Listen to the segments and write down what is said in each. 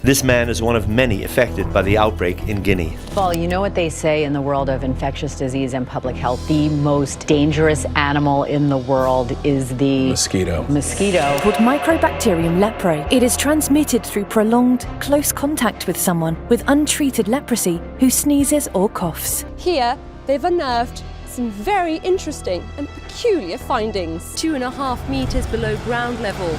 This man is one of many affected by the outbreak in Guinea. Well, you know what they say in the world of infectious disease and public health? The most dangerous animal in the world is the mosquito. Called Microbacterium leprae. It is transmitted through prolonged, close contact with someone with untreated leprosy who sneezes or coughs. Here, they've unearthed some very interesting and peculiar findings. 2.5 meters below ground level,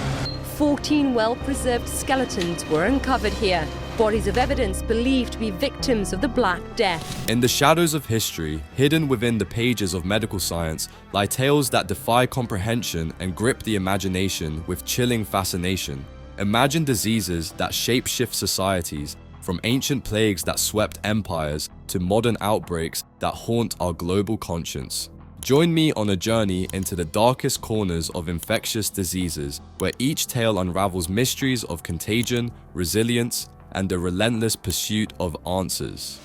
14 well-preserved skeletons were uncovered here. Bodies of evidence believed to be victims of the Black Death. In the shadows of history, hidden within the pages of medical science, lie tales that defy comprehension and grip the imagination with chilling fascination. Imagine diseases that shapeshift societies, from ancient plagues that swept empires to modern outbreaks that haunt our global conscience. Join me on a journey into the darkest corners of infectious diseases, where each tale unravels mysteries of contagion, resilience, and the relentless pursuit of answers.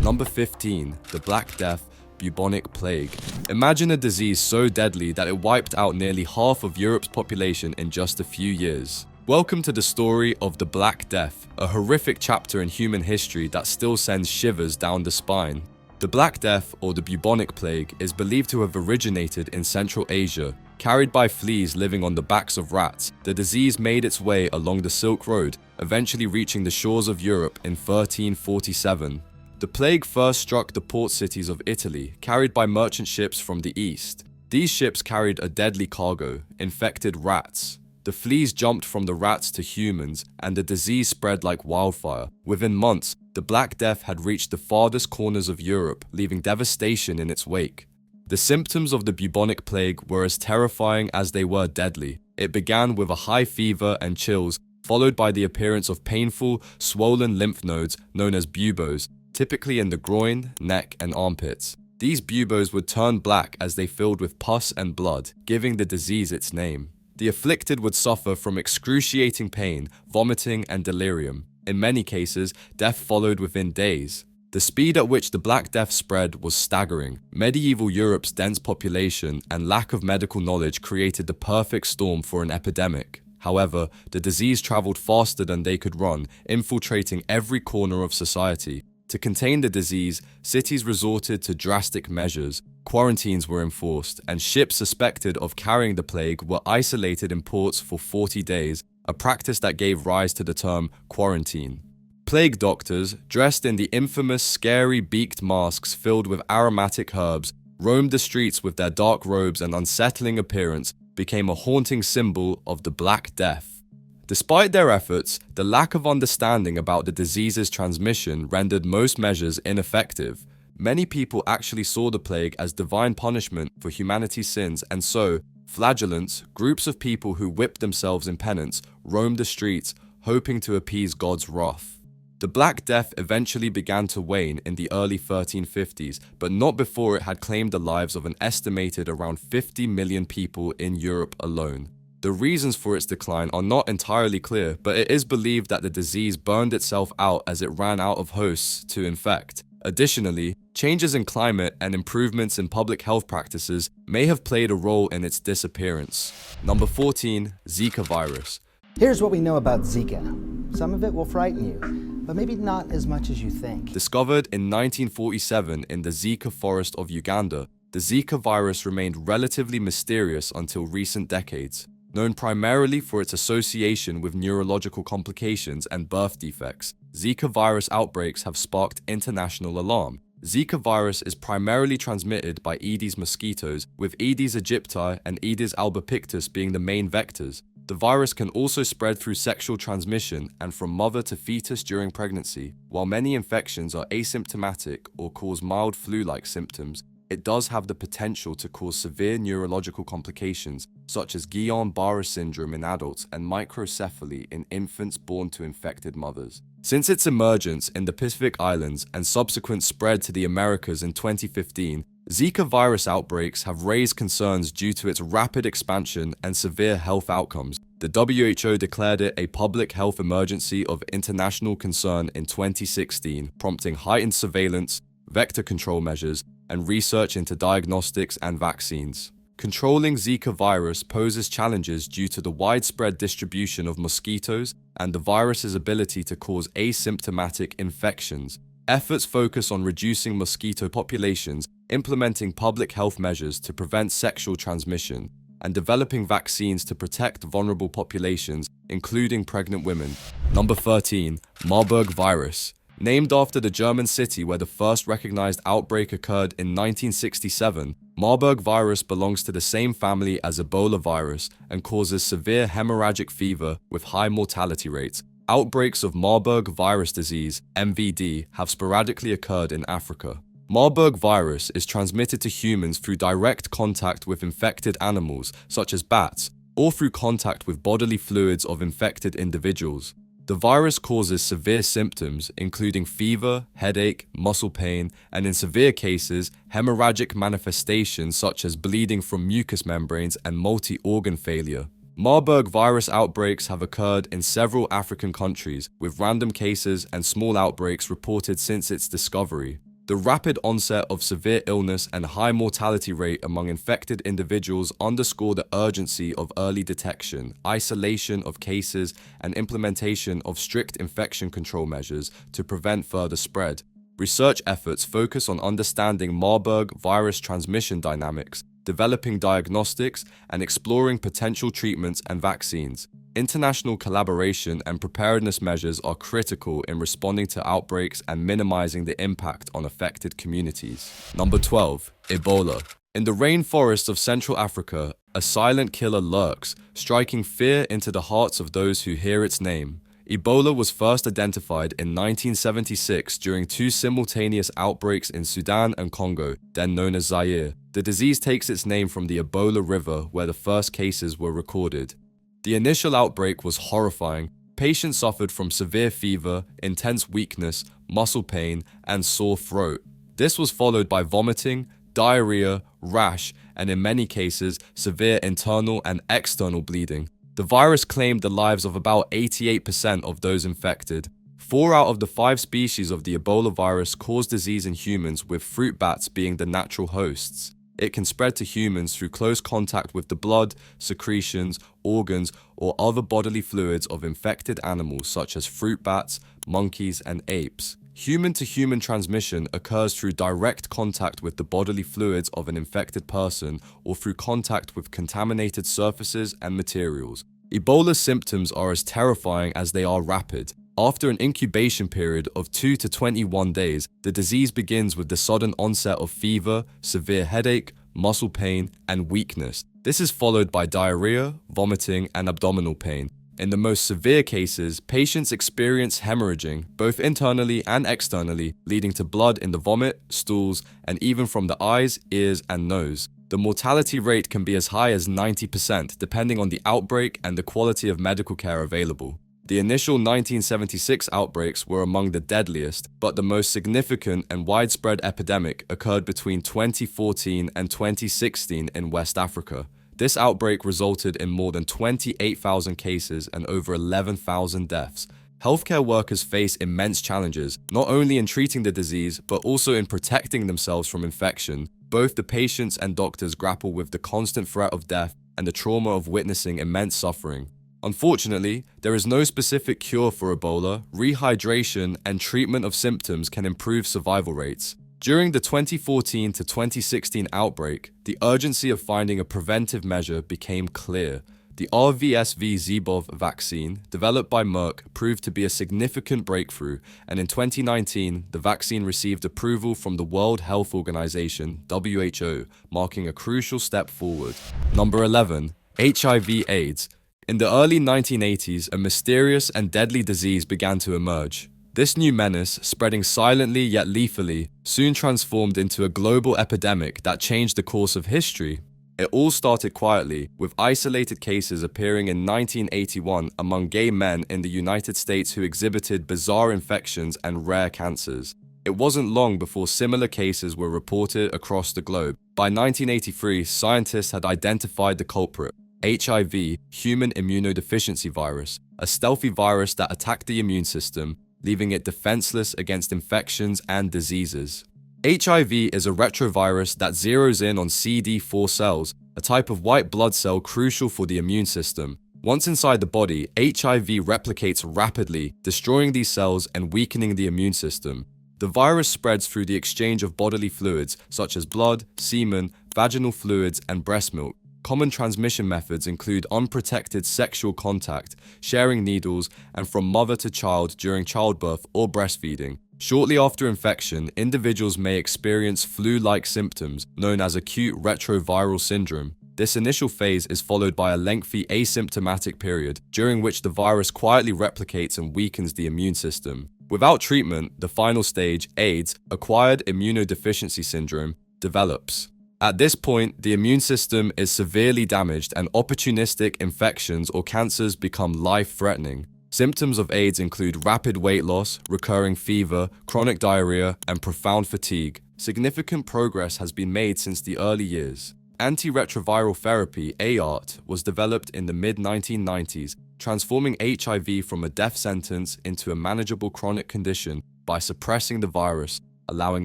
Number 15, the Black Death, bubonic plague. Imagine a disease so deadly that it wiped out nearly half of Europe's population in just a few years. Welcome to the story of the Black Death, a horrific chapter in human history that still sends shivers down the spine. The Black Death, or the bubonic plague, is believed to have originated in Central Asia. Carried by fleas living on the backs of rats, the disease made its way along the Silk Road, eventually reaching the shores of Europe in 1347. The plague first struck the port cities of Italy, carried by merchant ships from the east. These ships carried a deadly cargo, infected rats. The fleas jumped from the rats to humans, and the disease spread like wildfire. Within months, the Black Death had reached the farthest corners of Europe, leaving devastation in its wake. The symptoms of the bubonic plague were as terrifying as they were deadly. It began with a high fever and chills, followed by the appearance of painful, swollen lymph nodes known as buboes, typically in the groin, neck, and armpits. These buboes would turn black as they filled with pus and blood, giving the disease its name. The afflicted would suffer from excruciating pain, vomiting, and delirium. In many cases, death followed within days. The speed at which the Black Death spread was staggering. Medieval Europe's dense population and lack of medical knowledge created the perfect storm for an epidemic. However, the disease traveled faster than they could run, infiltrating every corner of society. To contain the disease, cities resorted to drastic measures. Quarantines were enforced, and ships suspected of carrying the plague were isolated in ports for 40 days, a practice that gave rise to the term quarantine. Plague doctors, dressed in the infamous scary beaked masks filled with aromatic herbs, roamed the streets with their dark robes and unsettling appearance, became a haunting symbol of the Black Death. Despite their efforts, the lack of understanding about the disease's transmission rendered most measures ineffective. Many people actually saw the plague as divine punishment for humanity's sins, and so, flagellants, groups of people who whipped themselves in penance, roamed the streets, hoping to appease God's wrath. The Black Death eventually began to wane in the early 1350s, but not before it had claimed the lives of an estimated around 50 million people in Europe alone. The reasons for its decline are not entirely clear, but it is believed that the disease burned itself out as it ran out of hosts to infect. Additionally, changes in climate and improvements in public health practices may have played a role in its disappearance. Number 14, Zika virus. Here's what we know about Zika. Some of it will frighten you, but maybe not as much as you think. Discovered in 1947 in the Zika forest of Uganda, the Zika virus remained relatively mysterious until recent decades. Known primarily for its association with neurological complications and birth defects, Zika virus outbreaks have sparked international alarm. Zika virus is primarily transmitted by Aedes mosquitoes, with Aedes aegypti and Aedes albopictus being the main vectors. The virus can also spread through sexual transmission and from mother to fetus during pregnancy. While many infections are asymptomatic or cause mild flu-like symptoms, it does have the potential to cause severe neurological complications, such as Guillain-Barré syndrome in adults and microcephaly in infants born to infected mothers. Since its emergence in the Pacific Islands and subsequent spread to the Americas in 2015, Zika virus outbreaks have raised concerns due to its rapid expansion and severe health outcomes. The WHO declared it a public health emergency of international concern in 2016, prompting heightened surveillance, vector control measures, and research into diagnostics and vaccines. Controlling Zika virus poses challenges due to the widespread distribution of mosquitoes and the virus's ability to cause asymptomatic infections. Efforts focus on reducing mosquito populations, implementing public health measures to prevent sexual transmission, and developing vaccines to protect vulnerable populations, including pregnant women. Number 13. Marburg virus. Named after the German city where the first recognized outbreak occurred in 1967, Marburg virus belongs to the same family as Ebola virus and causes severe hemorrhagic fever with high mortality rates. Outbreaks of Marburg virus disease, MVD, have sporadically occurred in Africa. Marburg virus is transmitted to humans through direct contact with infected animals, such as bats, or through contact with bodily fluids of infected individuals. The virus causes severe symptoms, including fever, headache, muscle pain, and in severe cases, hemorrhagic manifestations such as bleeding from mucous membranes and multi-organ failure. Marburg virus outbreaks have occurred in several African countries, with random cases and small outbreaks reported since its discovery. The rapid onset of severe illness and high mortality rate among infected individuals underscore the urgency of early detection, isolation of cases, and implementation of strict infection control measures to prevent further spread. Research efforts focus on understanding Marburg virus transmission dynamics, developing diagnostics, and exploring potential treatments and vaccines. International collaboration and preparedness measures are critical in responding to outbreaks and minimizing the impact on affected communities. Number 12. Ebola. In the rainforests of Central Africa, a silent killer lurks, striking fear into the hearts of those who hear its name. Ebola was first identified in 1976 during two simultaneous outbreaks in Sudan and Congo, then known as Zaire. The disease takes its name from the Ebola River, where the first cases were recorded. The initial outbreak was horrifying. Patients suffered from severe fever, intense weakness, muscle pain, and sore throat. This was followed by vomiting, diarrhea, rash, and in many cases, severe internal and external bleeding. The virus claimed the lives of about 88% of those infected. 4 out of the 5 species of the Ebola virus cause disease in humans, with fruit bats being the natural hosts. It can spread to humans through close contact with the blood, secretions, organs, or other bodily fluids of infected animals such as fruit bats, monkeys, and apes. Human-to-human transmission occurs through direct contact with the bodily fluids of an infected person or through contact with contaminated surfaces and materials. Ebola's symptoms are as terrifying as they are rapid. After an incubation period of 2 to 21 days, the disease begins with the sudden onset of fever, severe headache, muscle pain, and weakness. This is followed by diarrhea, vomiting, and abdominal pain. In the most severe cases, patients experience hemorrhaging, both internally and externally, leading to blood in the vomit, stools, and even from the eyes, ears, and nose. The mortality rate can be as high as 90%, depending on the outbreak and the quality of medical care available. The initial 1976 outbreaks were among the deadliest, but the most significant and widespread epidemic occurred between 2014 and 2016 in West Africa. This outbreak resulted in more than 28,000 cases and over 11,000 deaths. Healthcare workers face immense challenges, not only in treating the disease, but also in protecting themselves from infection. Both the patients and doctors grapple with the constant threat of death and the trauma of witnessing immense suffering. Unfortunately, there is no specific cure for Ebola. Rehydration and treatment of symptoms can improve survival rates. During the 2014 to 2016 outbreak, the urgency of finding a preventive measure became clear. The RVSV-Zbov vaccine, developed by Merck, proved to be a significant breakthrough, and in 2019, the vaccine received approval from the World Health Organization, WHO, marking a crucial step forward. Number 11. HIV/AIDS. In the early 1980s, a mysterious and deadly disease began to emerge. This new menace, spreading silently yet lethally, soon transformed into a global epidemic that changed the course of history. It all started quietly, with isolated cases appearing in 1981 among gay men in the United States who exhibited bizarre infections and rare cancers. It wasn't long before similar cases were reported across the globe. By 1983, scientists had identified the culprit: HIV, human immunodeficiency virus, a stealthy virus that attacked the immune system, leaving it defenseless against infections and diseases. HIV is a retrovirus that zeroes in on CD4 cells, a type of white blood cell crucial for the immune system. Once inside the body, HIV replicates rapidly, destroying these cells and weakening the immune system. The virus spreads through the exchange of bodily fluids such as blood, semen, vaginal fluids, and breast milk. Common transmission methods include unprotected sexual contact, sharing needles, and from mother to child during childbirth or breastfeeding. Shortly after infection, individuals may experience flu-like symptoms known as acute retroviral syndrome. This initial phase is followed by a lengthy asymptomatic period, during which the virus quietly replicates and weakens the immune system. Without treatment, the final stage, AIDS, acquired immunodeficiency syndrome, develops. At this point, the immune system is severely damaged and opportunistic infections or cancers become life-threatening. Symptoms of AIDS include rapid weight loss, recurring fever, chronic diarrhea, and profound fatigue. Significant progress has been made since the early years. Antiretroviral therapy, AART, was developed in the mid-1990s, transforming HIV from a death sentence into a manageable chronic condition by suppressing the virus, allowing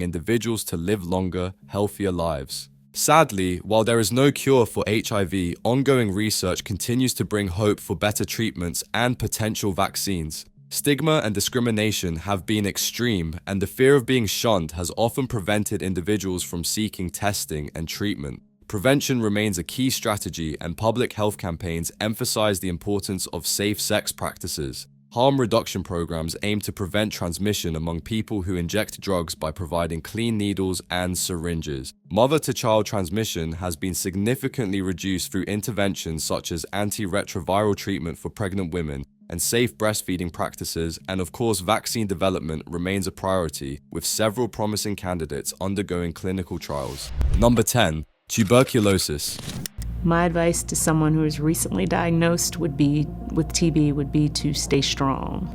individuals to live longer, healthier lives. Sadly, while there is no cure for HIV, ongoing research continues to bring hope for better treatments and potential vaccines. Stigma and discrimination have been extreme, and the fear of being shunned has often prevented individuals from seeking testing and treatment. Prevention remains a key strategy, and public health campaigns emphasize the importance of safe sex practices. Harm reduction programs aim to prevent transmission among people who inject drugs by providing clean needles and syringes. Mother-to-child transmission has been significantly reduced through interventions such as antiretroviral treatment for pregnant women and safe breastfeeding practices, and of course vaccine development remains a priority, with several promising candidates undergoing clinical trials. Number 10. Tuberculosis. My advice to someone who is recently diagnosed with TB would be to stay strong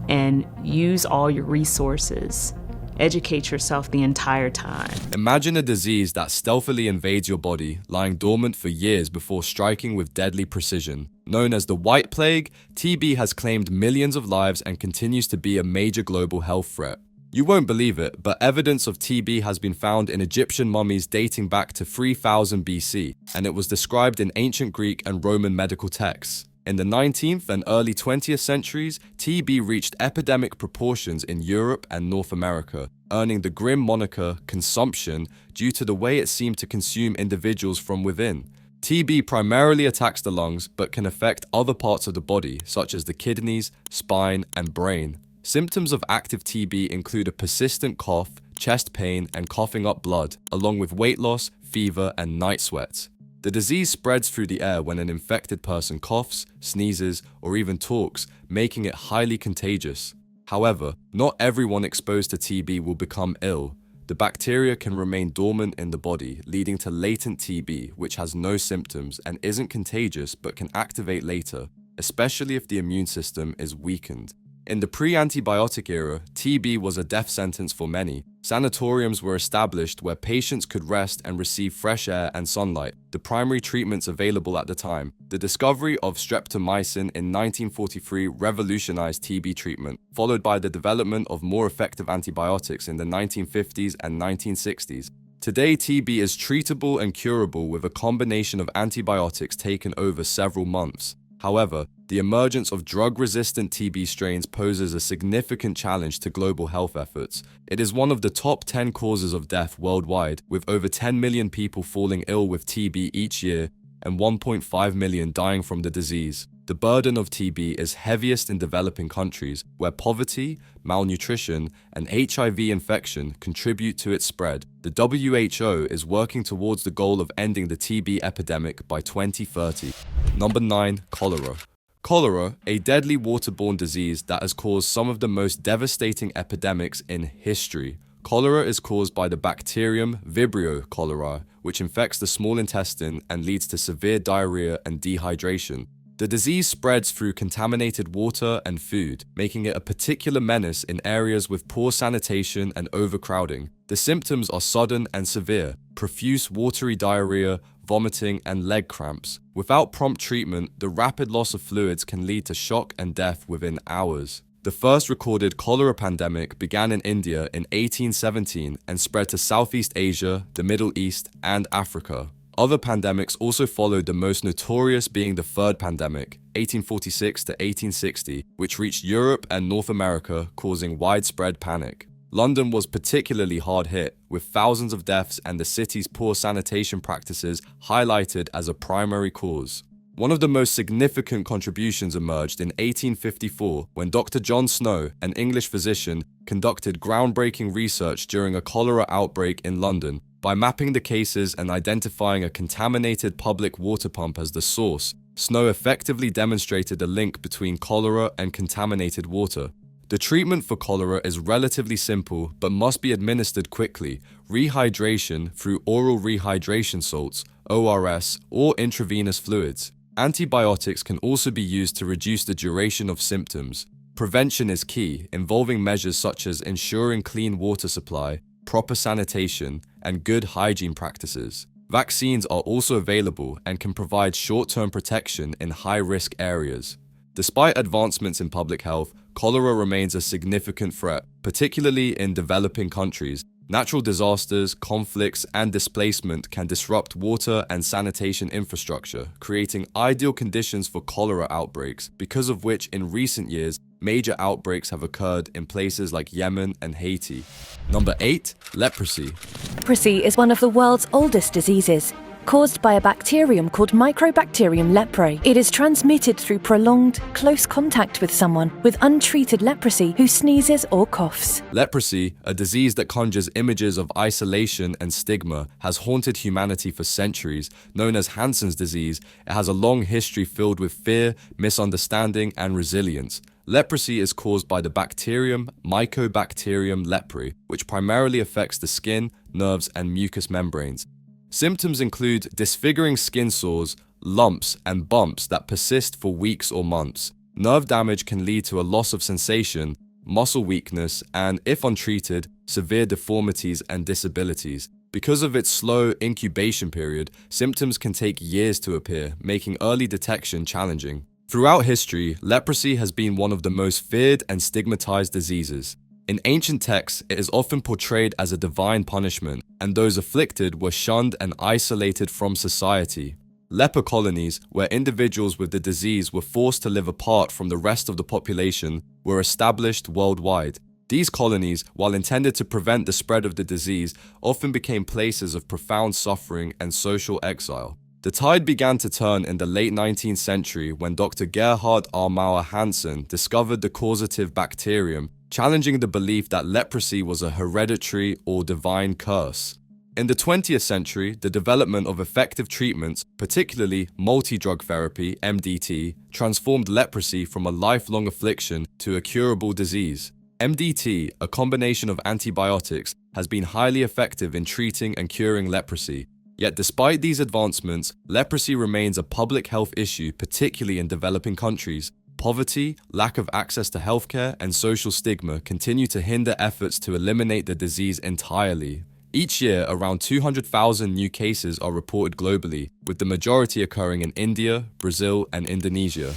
and use all your resources. Educate yourself the entire time. Imagine a disease that stealthily invades your body, lying dormant for years before striking with deadly precision. Known as the White Plague, TB has claimed millions of lives and continues to be a major global health threat. You won't believe it, but evidence of TB has been found in Egyptian mummies dating back to 3000 BC, and it was described in ancient Greek and Roman medical texts. In the 19th and early 20th centuries, TB reached epidemic proportions in Europe and North America, earning the grim moniker consumption due to the way it seemed to consume individuals from within. TB primarily attacks the lungs, but can affect other parts of the body, such as the kidneys, spine, and brain. Symptoms of active TB include a persistent cough, chest pain, and coughing up blood, along with weight loss, fever, and night sweats. The disease spreads through the air when an infected person coughs, sneezes, or even talks, making it highly contagious. However, not everyone exposed to TB will become ill. The bacteria can remain dormant in the body, leading to latent TB, which has no symptoms and isn't contagious but can activate later, especially if the immune system is weakened. In the pre-antibiotic era, TB was a death sentence for many. Sanatoriums were established where patients could rest and receive fresh air and sunlight, the primary treatments available at the time. The discovery of streptomycin in 1943 revolutionized TB treatment, followed by the development of more effective antibiotics in the 1950s and 1960s. Today, TB is treatable and curable with a combination of antibiotics taken over several months. However, the emergence of drug-resistant TB strains poses a significant challenge to global health efforts. It is one of the top 10 causes of death worldwide, with over 10 million people falling ill with TB each year and 1.5 million dying from the disease. The burden of TB is heaviest in developing countries, where poverty, malnutrition, and HIV infection contribute to its spread. The WHO is working towards the goal of ending the TB epidemic by 2030. Number 9. Cholera. Cholera, a deadly waterborne disease that has caused some of the most devastating epidemics in history. Cholera is caused by the bacterium Vibrio cholerae, which infects the small intestine and leads to severe diarrhea and dehydration. The disease spreads through contaminated water and food, making it a particular menace in areas with poor sanitation and overcrowding. The symptoms are sudden and severe: profuse watery diarrhea, vomiting, and leg cramps. Without prompt treatment, the rapid loss of fluids can lead to shock and death within hours. The first recorded cholera pandemic began in India in 1817 and spread to Southeast Asia, the Middle East, and Africa. Other pandemics also followed, the most notorious being the Third Pandemic, 1846 to 1860, which reached Europe and North America, causing widespread panic. London was particularly hard hit, with thousands of deaths and the city's poor sanitation practices highlighted as a primary cause. One of the most significant contributions emerged in 1854 when Dr. John Snow, an English physician, conducted groundbreaking research during a cholera outbreak in London. By mapping the cases and identifying a contaminated public water pump as the source, Snow effectively demonstrated a link between cholera and contaminated water. The treatment for cholera is relatively simple but must be administered quickly: rehydration through oral rehydration salts, ORS, or intravenous fluids. Antibiotics can also be used to reduce the duration of symptoms. Prevention is key, involving measures such as ensuring clean water supply, proper sanitation, and good hygiene practices. Vaccines are also available and can provide short-term protection in high-risk areas. Despite advancements in public health, cholera remains a significant threat, particularly in developing countries. Natural disasters, conflicts, and displacement can disrupt water and sanitation infrastructure, creating ideal conditions for cholera outbreaks, because of which in recent years, major outbreaks have occurred in places like Yemen and Haiti. Number 8. Leprosy. Leprosy is one of the world's oldest diseases, caused by a bacterium called Mycobacterium leprae. It is transmitted through prolonged, close contact with someone with untreated leprosy who sneezes or coughs. Leprosy, a disease that conjures images of isolation and stigma, has haunted humanity for centuries. Known as Hansen's disease, it has a long history filled with fear, misunderstanding, and resilience. Leprosy is caused by the bacterium Mycobacterium leprae, which primarily affects the skin, nerves, and mucous membranes. Symptoms include disfiguring skin sores, lumps, and bumps that persist for weeks or months. Nerve damage can lead to a loss of sensation, muscle weakness, and, if untreated, severe deformities and disabilities. Because of its slow incubation period, symptoms can take years to appear, making early detection challenging. Throughout history, leprosy has been one of the most feared and stigmatized diseases. In ancient texts, it is often portrayed as a divine punishment, and those afflicted were shunned and isolated from society. Leper colonies, where individuals with the disease were forced to live apart from the rest of the population, were established worldwide. These colonies, while intended to prevent the spread of the disease, often became places of profound suffering and social exile. The tide began to turn in the late 19th century when Dr. Gerhard Armauer Hansen discovered the causative bacterium, challenging the belief that leprosy was a hereditary or divine curse. In the 20th century, the development of effective treatments, particularly multi-drug therapy, MDT, transformed leprosy from a lifelong affliction to a curable disease. MDT, a combination of antibiotics, has been highly effective in treating and curing leprosy. Yet despite these advancements, leprosy remains a public health issue, particularly in developing countries. Poverty, lack of access to healthcare, and social stigma continue to hinder efforts to eliminate the disease entirely. Each year, around 200,000 new cases are reported globally, with the majority occurring in India, Brazil, and Indonesia.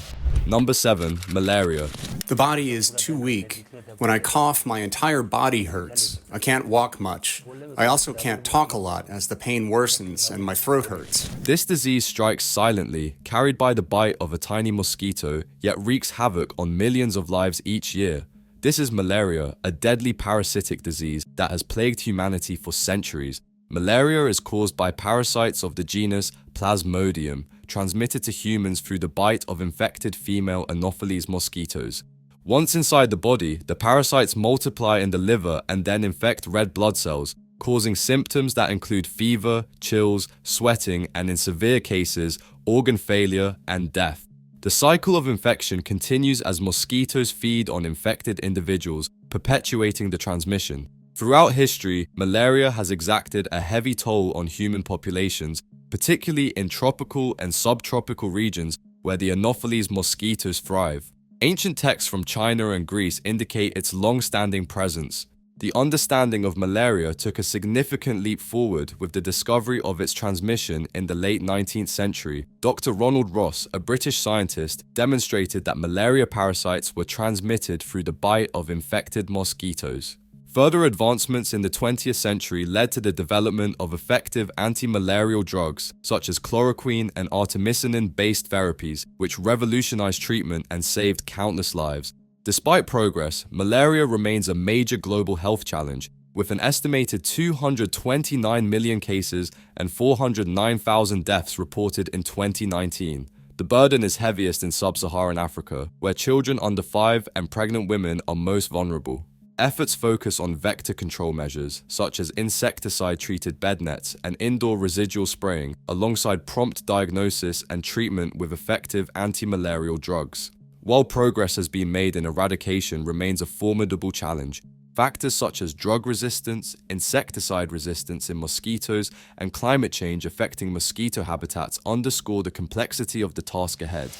Number 7. Malaria. The body is too weak. When I cough, my entire body hurts. I can't walk much. I also can't talk a lot as the pain worsens and my throat hurts. This disease strikes silently, carried by the bite of a tiny mosquito, yet wreaks havoc on millions of lives each year. This is malaria, a deadly parasitic disease that has plagued humanity for centuries. Malaria is caused by parasites of the genus Plasmodium, transmitted to humans through the bite of infected female Anopheles mosquitoes. Once inside the body, the parasites multiply in the liver and then infect red blood cells, causing symptoms that include fever, chills, sweating, and in severe cases, organ failure and death. The cycle of infection continues as mosquitoes feed on infected individuals, perpetuating the transmission. Throughout history, malaria has exacted a heavy toll on human populations, particularly in tropical and subtropical regions where the Anopheles mosquitoes thrive. Ancient texts from China and Greece indicate its long-standing presence. The understanding of malaria took a significant leap forward with the discovery of its transmission in the late 19th century. Dr. Ronald Ross, a British scientist, demonstrated that malaria parasites were transmitted through the bite of infected mosquitoes. Further advancements in the 20th century led to the development of effective anti-malarial drugs such as chloroquine and artemisinin-based therapies, which revolutionized treatment and saved countless lives. Despite progress, malaria remains a major global health challenge, with an estimated 229 million cases and 409,000 deaths reported in 2019. The burden is heaviest in sub-Saharan Africa, where children under 5 and pregnant women are most vulnerable. Efforts focus on vector control measures, such as insecticide-treated bed nets and indoor residual spraying, alongside prompt diagnosis and treatment with effective anti-malarial drugs. While progress has been made in eradication remains a formidable challenge. Factors such as drug resistance, insecticide resistance in mosquitoes, and climate change affecting mosquito habitats underscore the complexity of the task ahead.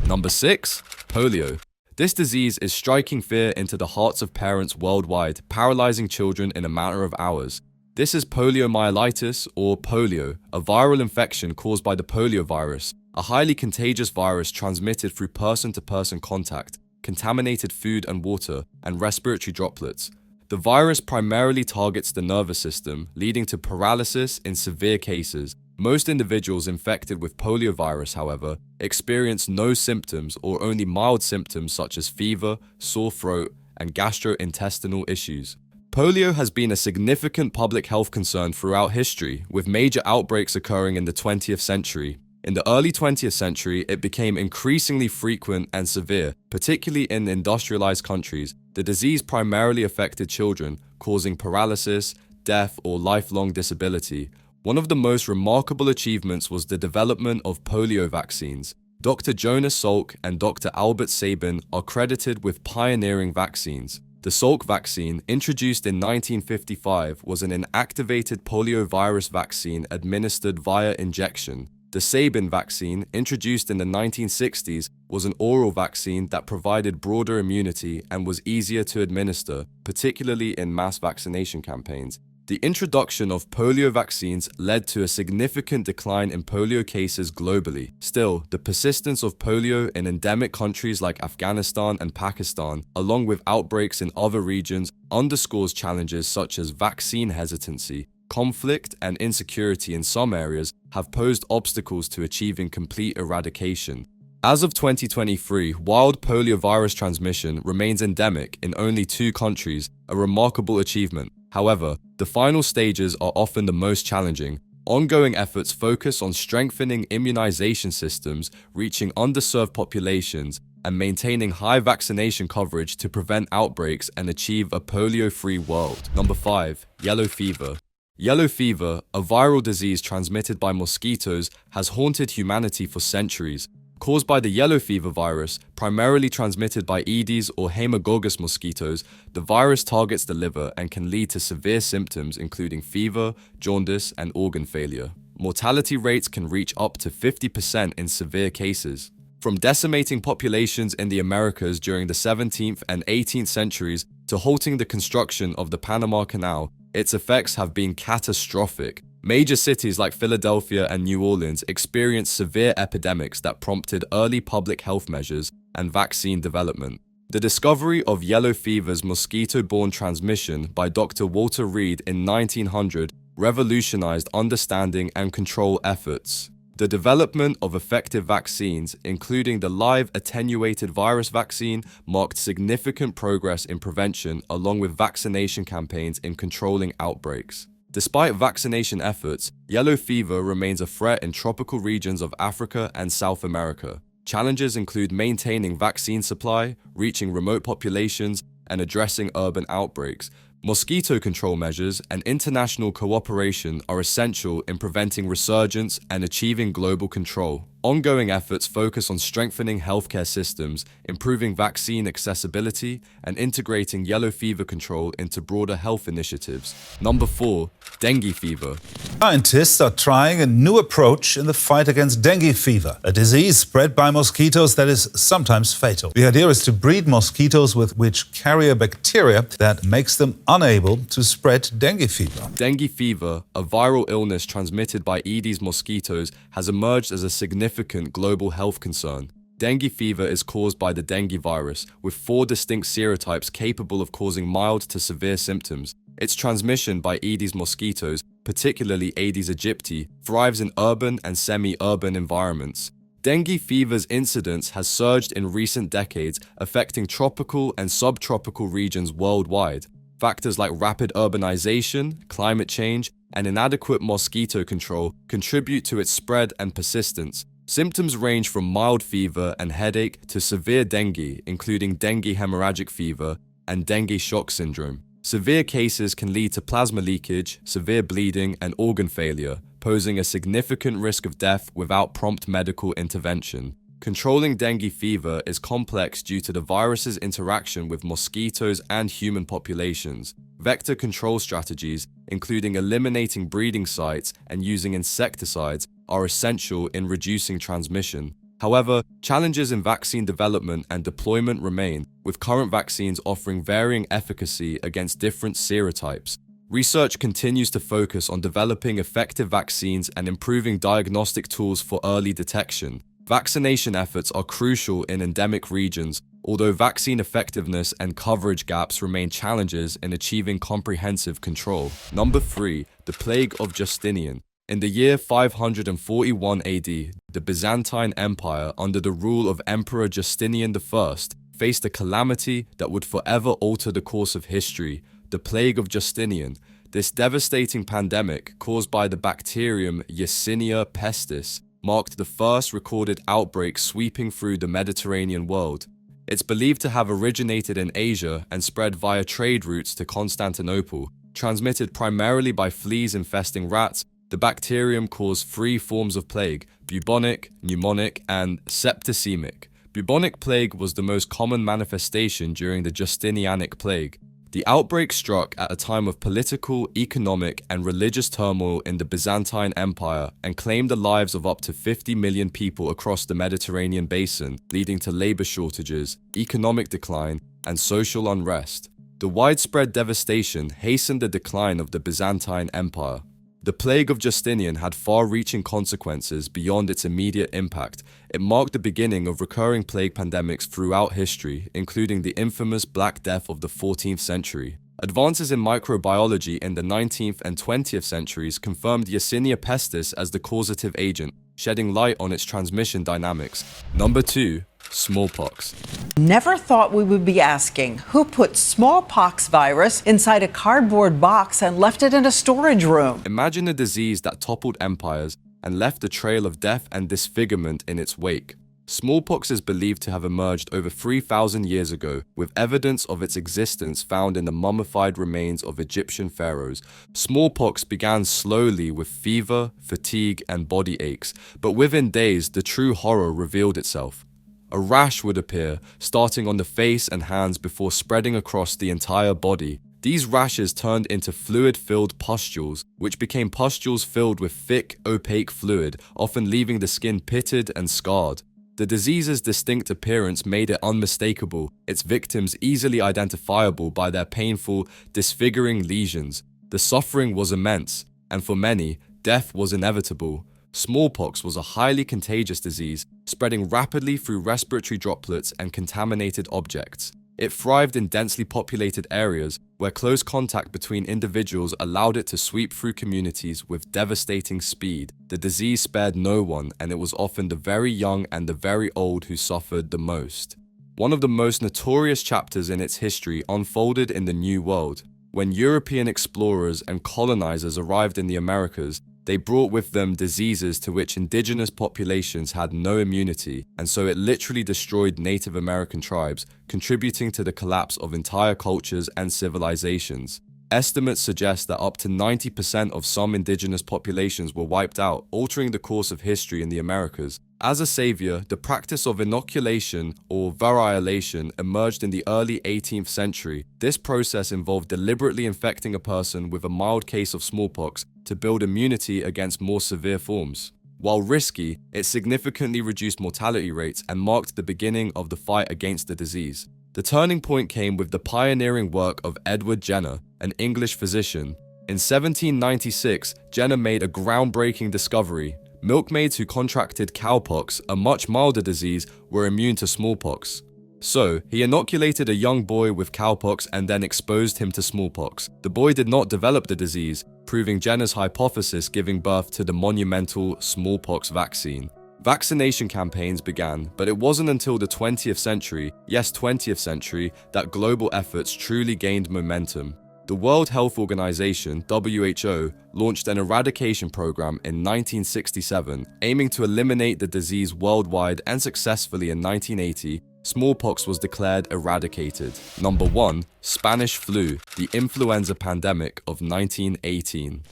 Number 6. Polio. This disease is striking fear into the hearts of parents worldwide, paralyzing children in a matter of hours. This is poliomyelitis, or polio, a viral infection caused by the poliovirus, a highly contagious virus transmitted through person-to-person contact, contaminated food and water, and respiratory droplets. The virus primarily targets the nervous system, leading to paralysis in severe cases. Most individuals infected with poliovirus, however, experience no symptoms or only mild symptoms such as fever, sore throat, and gastrointestinal issues. Polio has been a significant public health concern throughout history, with major outbreaks occurring in the 20th century. In the early 20th century, it became increasingly frequent and severe, particularly in industrialized countries. The disease primarily affected children, causing paralysis, death, or lifelong disability. One of the most remarkable achievements was the development of polio vaccines. Dr. Jonas Salk and Dr. Albert Sabin are credited with pioneering vaccines. The Salk vaccine, introduced in 1955, was an inactivated poliovirus vaccine administered via injection. The Sabin vaccine, introduced in the 1960s, was an oral vaccine that provided broader immunity and was easier to administer, particularly in mass vaccination campaigns. The introduction of polio vaccines led to a significant decline in polio cases globally. Still, the persistence of polio in endemic countries like Afghanistan and Pakistan, along with outbreaks in other regions, underscores challenges such as vaccine hesitancy. Conflict and insecurity in some areas have posed obstacles to achieving complete eradication. As of 2023, wild poliovirus transmission remains endemic in only 2 countries, a remarkable achievement. However, the final stages are often the most challenging. Ongoing efforts focus on strengthening immunization systems, reaching underserved populations, and maintaining high vaccination coverage to prevent outbreaks and achieve a polio-free world. Number 5. Yellow fever. Yellow fever, a viral disease transmitted by mosquitoes, has haunted humanity for centuries. Caused by the yellow fever virus, primarily transmitted by Aedes or Haemococcus mosquitoes, the virus targets the liver and can lead to severe symptoms including fever, jaundice, and organ failure. Mortality rates can reach up to 50% in severe cases. From decimating populations in the Americas during the 17th and 18th centuries to halting the construction of the Panama Canal, its effects have been catastrophic. Major cities like Philadelphia and New Orleans experienced severe epidemics that prompted early public health measures and vaccine development. The discovery of yellow fever's mosquito-borne transmission by Dr. Walter Reed in 1900 revolutionized understanding and control efforts. The development of effective vaccines, including the live attenuated virus vaccine, marked significant progress in prevention along with vaccination campaigns in controlling outbreaks. Despite vaccination efforts, yellow fever remains a threat in tropical regions of Africa and South America. Challenges include maintaining vaccine supply, reaching remote populations, and addressing urban outbreaks. Mosquito control measures and international cooperation are essential in preventing resurgence and achieving global control. Ongoing efforts focus on strengthening healthcare systems, improving vaccine accessibility, and integrating yellow fever control into broader health initiatives. Number 4. Dengue fever. Scientists are trying a new approach in the fight against dengue fever, a disease spread by mosquitoes that is sometimes fatal. The idea is to breed mosquitoes with which carry a bacteria that makes them unable to spread dengue fever. Dengue fever, a viral illness transmitted by Aedes mosquitoes, has emerged as a significant global health concern. Dengue fever is caused by the dengue virus, with 4 distinct serotypes capable of causing mild to severe symptoms. Its transmission by Aedes mosquitoes, particularly Aedes aegypti, thrives in urban and semi-urban environments. Dengue fever's incidence has surged in recent decades, affecting tropical and subtropical regions worldwide. Factors like rapid urbanization, climate change, and inadequate mosquito control contribute to its spread and persistence. Symptoms range from mild fever and headache to severe dengue, including dengue hemorrhagic fever and dengue shock syndrome. Severe cases can lead to plasma leakage, severe bleeding, and organ failure, posing a significant risk of death without prompt medical intervention. Controlling dengue fever is complex due to the virus's interaction with mosquitoes and human populations. Vector control strategies, including eliminating breeding sites and using insecticides, are essential in reducing transmission. However, challenges in vaccine development and deployment remain, with current vaccines offering varying efficacy against different serotypes. Research continues to focus on developing effective vaccines and improving diagnostic tools for early detection. Vaccination efforts are crucial in endemic regions, although vaccine effectiveness and coverage gaps remain challenges in achieving comprehensive control. Number 3. The Plague of Justinian. In the year 541 AD, the Byzantine Empire, under the rule of Emperor Justinian I, faced a calamity that would forever alter the course of history: the Plague of Justinian. This devastating pandemic, caused by the bacterium Yersinia pestis, marked the first recorded outbreak sweeping through the Mediterranean world. It's believed to have originated in Asia and spread via trade routes to Constantinople. Transmitted primarily by fleas infesting rats, the bacterium caused 3 forms of plague: bubonic, pneumonic, and septicemic. Bubonic plague was the most common manifestation during the Justinianic plague. The outbreak struck at a time of political, economic, and religious turmoil in the Byzantine Empire and claimed the lives of up to 50 million people across the Mediterranean basin, leading to labor shortages, economic decline, and social unrest. The widespread devastation hastened the decline of the Byzantine Empire. The Plague of Justinian had far-reaching consequences beyond its immediate impact. It marked the beginning of recurring plague pandemics throughout history, including the infamous Black Death of the 14th century. Advances in microbiology in the 19th and 20th centuries confirmed Yersinia pestis as the causative agent, shedding light on its transmission dynamics. Number 2. Smallpox. Never thought we would be asking who put smallpox virus inside a cardboard box and left it in a storage room. Imagine a disease that toppled empires and left a trail of death and disfigurement in its wake. Smallpox is believed to have emerged over 3,000 years ago, with evidence of its existence found in the mummified remains of Egyptian pharaohs. Smallpox began slowly with fever, fatigue, and body aches, but within days the true horror revealed itself. A rash would appear, starting on the face and hands before spreading across the entire body. These rashes turned into fluid-filled pustules, which became pustules filled with thick, opaque fluid, often leaving the skin pitted and scarred. The disease's distinct appearance made it unmistakable, its victims easily identifiable by their painful, disfiguring lesions. The suffering was immense, and for many, death was inevitable. Smallpox was a highly contagious disease, spreading rapidly through respiratory droplets and contaminated objects. It thrived in densely populated areas where close contact between individuals allowed it to sweep through communities with devastating speed. The disease spared no one, and it was often the very young and the very old who suffered the most. One of the most notorious chapters in its history unfolded in the New World. When European explorers and colonizers arrived in the Americas, they brought with them diseases to which indigenous populations had no immunity, and so it literally destroyed Native American tribes, contributing to the collapse of entire cultures and civilizations. Estimates suggest that up to 90% of some indigenous populations were wiped out, altering the course of history in the Americas. As a savior, the practice of inoculation or variolation emerged in the early 18th century. This process involved deliberately infecting a person with a mild case of smallpox to build immunity against more severe forms. While risky, it significantly reduced mortality rates and marked the beginning of the fight against the disease. The turning point came with the pioneering work of Edward Jenner, an English physician. In 1796, Jenner made a groundbreaking discovery. milkmaids who contracted cowpox, a much milder disease, were immune to smallpox. So, he inoculated a young boy with cowpox and then exposed him to smallpox. The boy did not develop the disease, proving Jenner's hypothesis, giving birth to the monumental smallpox vaccine. Vaccination campaigns began, but it wasn't until the 20th century, yes 20th century, that global efforts truly gained momentum. The World Health Organization, WHO, launched an eradication program in 1967, aiming to eliminate the disease worldwide, and successfully in 1980, smallpox was declared eradicated. Number 1. Spanish flu, the influenza pandemic of 1918.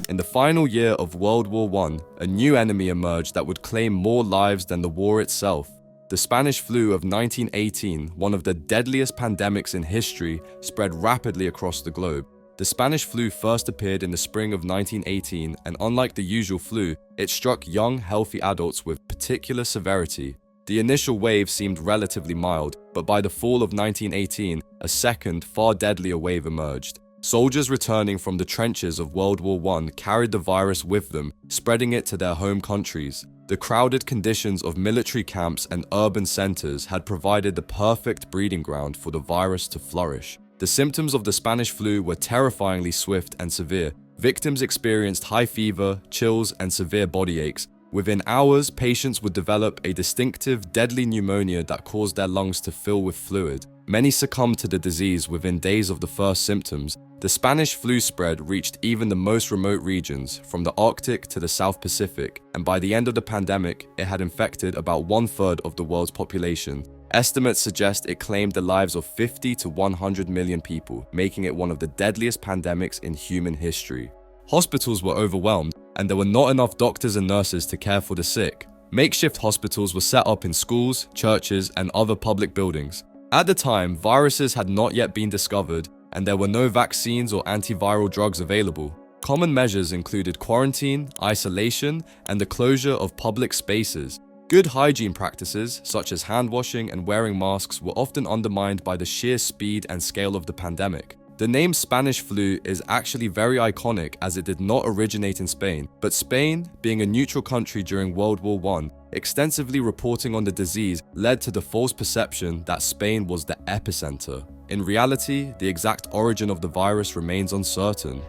In the final year of World War I, a new enemy emerged that would claim more lives than the war itself. The Spanish flu of 1918, one of the deadliest pandemics in history, spread rapidly across the globe. The Spanish flu first appeared in the spring of 1918, and unlike the usual flu, it struck young, healthy adults with particular severity. The initial wave seemed relatively mild, but by the fall of 1918, a second, far deadlier wave emerged. Soldiers returning from the trenches of World War I carried the virus with them, spreading it to their home countries. The crowded conditions of military camps and urban centers had provided the perfect breeding ground for the virus to flourish. The symptoms of the Spanish flu were terrifyingly swift and severe. Victims experienced high fever, chills, and severe body aches. Within hours, patients would develop a distinctive, deadly pneumonia that caused their lungs to fill with fluid. Many succumbed to the disease within days of the first symptoms. The Spanish flu spread reached even the most remote regions, from the Arctic to the South Pacific, and by the end of the pandemic, it had infected about 1/3 of the world's population. Estimates suggest it claimed the lives of 50 to 100 million people, making it one of the deadliest pandemics in human history. Hospitals were overwhelmed, and there were not enough doctors and nurses to care for the sick. Makeshift hospitals were set up in schools, churches, and other public buildings. At the time, viruses had not yet been discovered, and there were no vaccines or antiviral drugs available. Common measures included quarantine, isolation, and the closure of public spaces. Good hygiene practices, such as hand washing and wearing masks, were often undermined by the sheer speed and scale of the pandemic. The name Spanish flu is actually very iconic, as it did not originate in Spain, but Spain, being a neutral country during World War I, extensively reporting on the disease led to the false perception that Spain was the epicenter. In reality, the exact origin of the virus remains uncertain.